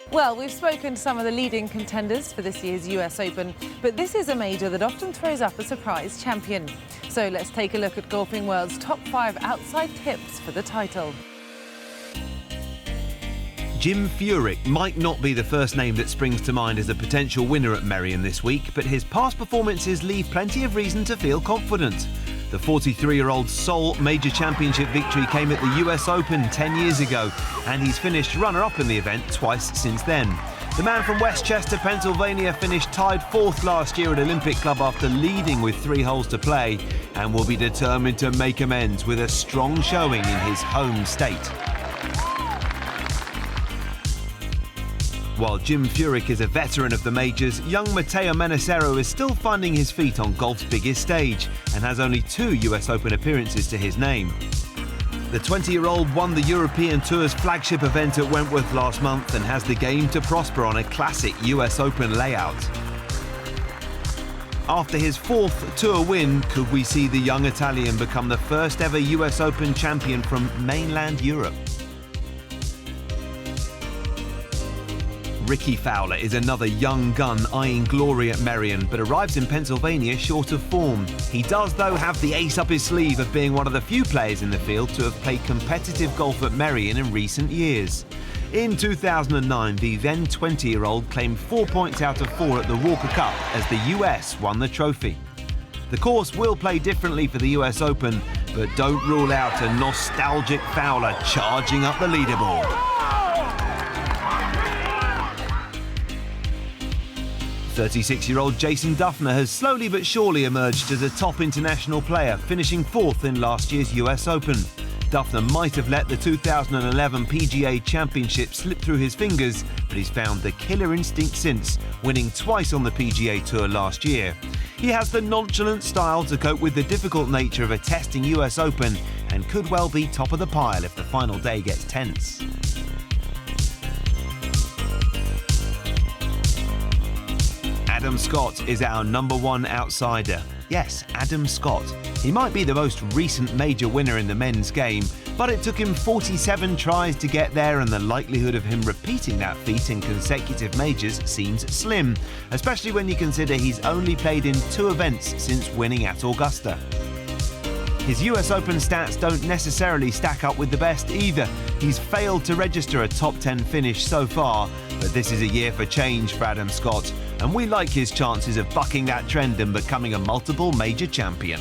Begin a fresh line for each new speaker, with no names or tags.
Well, we've spoken to some of the leading contenders for this year's US Open, but this is a major that often throws up a surprise champion. So let's take a look at Golfing World's top 5 outside tips for the title.
Jim Furyk might not be the first name that springs to mind as a potential winner at Merion this week, but his past performances leave plenty of reason to feel confident. The 43-year-old's sole major championship victory came at the US Open 10 years ago, and he's finished runner-up in the event twice since then. The man from Westchester, Pennsylvania, finished tied 4th last year at Olympic Club after leading with 3 holes to play, and will be determined to make amends with a strong showing in his home state. While Jim Furyk is a veteran of the majors, young Matteo Manassero is still finding his feet on golf's biggest stage and has only 2 US Open appearances to his name. The 20-year-old won the European Tour's flagship event at Wentworth last month and has the game to prosper on a classic US Open layout. After his 4th tour win, could we see the young Italian become the first ever US Open champion from mainland Europe? Rickie Fowler is another young gun eyeing glory at Merion, but arrives in Pennsylvania short of form. He does, though, have the ace up his sleeve of being one of the few players in the field to have played competitive golf at Merion in recent years. In 2009, the then 20-year-old claimed 4 points out of 4 at the Walker Cup as the US won the trophy. The course will play differently for the US Open, but don't rule out a nostalgic Fowler charging up the leaderboard. 36-year-old Jason Dufner has slowly but surely emerged as a top international player, finishing 4th in last year's US Open. Dufner might have let the 2011 PGA Championship slip through his fingers, but he's found the killer instinct since, winning twice on the PGA Tour last year. He has the nonchalant style to cope with the difficult nature of a testing US Open and could well be top of the pile if the final day gets tense. Adam Scott is our #1 outsider. Yes, Adam Scott. He might be the most recent major winner in the men's game, but it took him 47 tries to get there, and the likelihood of him repeating that feat in consecutive majors seems slim, especially when you consider he's only played in 2 events since winning at Augusta. His US Open stats don't necessarily stack up with the best either. He's failed to register a top 10 finish so far, but this is a year for change for Adam Scott, and we like his chances of bucking that trend and becoming a multiple major champion.